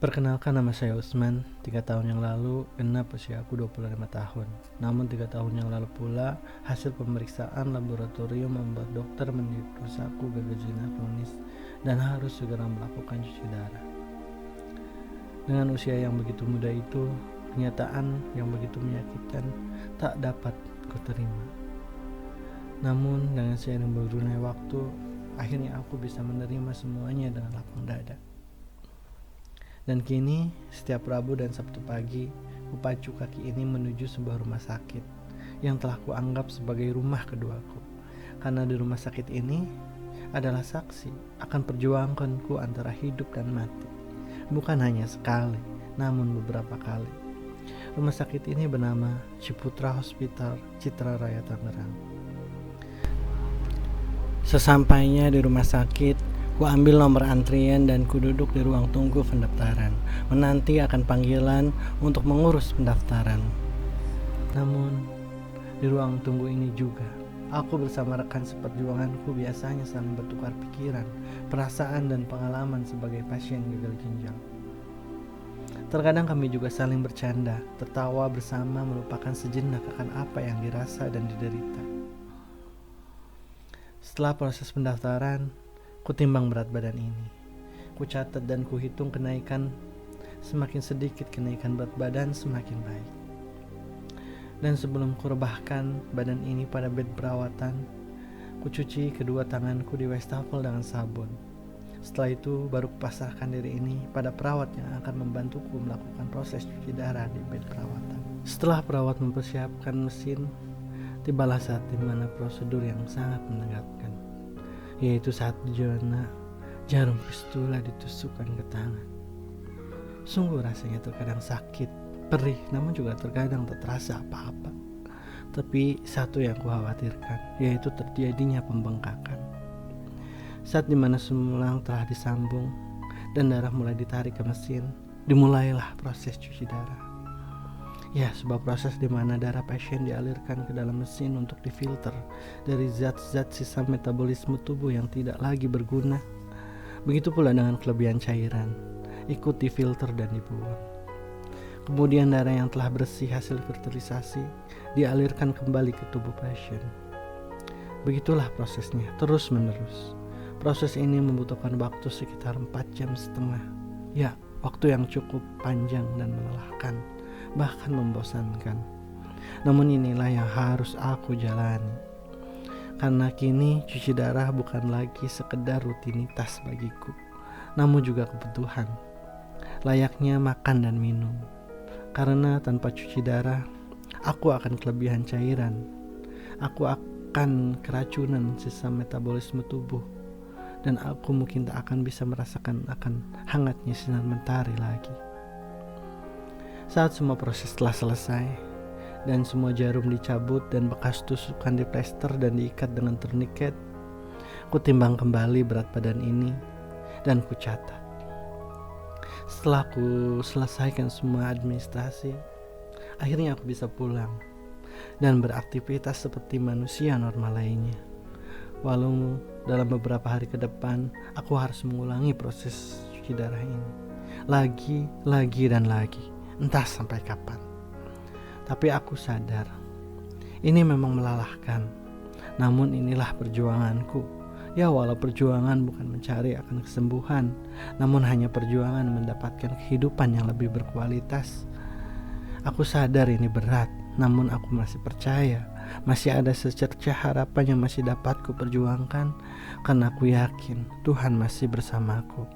Perkenalkan, nama saya Usman. 3 tahun yang lalu genap usia aku 25 tahun. Namun 3 tahun yang lalu pula hasil pemeriksaan laboratorium membuat dokter mendiagnosaku gagal ginjal kronis dan harus segera melakukan cuci darah. Dengan usia yang begitu muda itu, kenyataan yang begitu menyakitkan tak dapat kuterima. Namun dengan seiring berjalannya waktu, akhirnya aku bisa menerima semuanya dengan lapang dada. Dan kini, setiap Rabu dan Sabtu pagi, kupacu kaki ini menuju sebuah rumah sakit yang telah kuanggap sebagai rumah keduaku. Karena di rumah sakit ini adalah saksi akan perjuanganku antara hidup dan mati. Bukan hanya sekali, namun beberapa kali. Rumah sakit ini bernama Ciputra Hospital, Citra Raya, Tangerang. Sesampainya di rumah sakit, ku ambil nomor antrian dan ku duduk di ruang tunggu pendaftaran, menanti akan panggilan untuk mengurus pendaftaran. Namun, di ruang tunggu ini juga, aku bersama rekan seperjuanganku biasanya saling bertukar pikiran, perasaan dan pengalaman sebagai pasien gagal ginjal. Terkadang kami juga saling bercanda, tertawa bersama melupakan sejenak akan apa yang dirasa dan diderita. Setelah proses pendaftaran, ku timbang berat badan ini. Ku catat dan ku hitung kenaikan. Semakin sedikit kenaikan berat badan, semakin baik. Dan sebelum ku rebahkan badan ini pada bed perawatan, ku cuci kedua tanganku di wastafel dengan sabun. Setelah itu baru kupasrahkan diri ini pada perawat yang akan membantuku melakukan proses cuci darah di bed perawatan. Setelah perawat mempersiapkan mesin, tibalah saat dimana prosedur yang sangat menegangkan, yaitu saat jarum fistula ditusukkan ke tangan. Sungguh rasanya terkadang sakit, perih, namun juga terkadang tak terasa apa-apa. Tapi satu yang kukhawatirkan, yaitu terjadinya pembengkakan. Saat dimana semulang telah disambung dan darah mulai ditarik ke mesin, dimulailah proses cuci darah. Ya, sebuah proses di mana darah pasien dialirkan ke dalam mesin untuk difilter dari zat-zat sisa metabolisme tubuh yang tidak lagi berguna. Begitu pula dengan kelebihan cairan, ikut difilter dan dibuang. Kemudian darah yang telah bersih hasil fertilisasi dialirkan kembali ke tubuh pasien. Begitulah prosesnya, terus menerus. Proses ini membutuhkan waktu sekitar 4,5 jam. Ya, waktu yang cukup panjang dan melelahkan, bahkan membosankan. Namun inilah yang harus aku jalani. Karena kini cuci darah bukan lagi sekedar rutinitas bagiku, namun juga kebutuhan. Layaknya makan dan minum. Karena tanpa cuci darah, aku akan kelebihan cairan. Aku akan keracunan sisa metabolisme tubuh. Dan aku mungkin tak akan bisa merasakan akan hangatnya sinar mentari lagi. Saat semua proses telah selesai dan semua jarum dicabut dan bekas tusukan diplester dan diikat dengan turniket, ku timbang kembali berat badan ini dan ku catat. Setelah ku selesaikan semua administrasi, akhirnya aku bisa pulang dan beraktivitas seperti manusia normal lainnya. Walau dalam beberapa hari ke depan aku harus mengulangi proses cuci darah ini lagi dan lagi, entah sampai kapan. Tapi aku sadar ini memang melelahkan, namun inilah perjuanganku. Ya, walau perjuangan bukan mencari akan kesembuhan, namun hanya perjuangan mendapatkan kehidupan yang lebih berkualitas. Aku sadar ini berat, namun aku masih percaya masih ada secercah harapan yang masih dapat ku perjuangkan, karena aku yakin Tuhan masih bersamaku.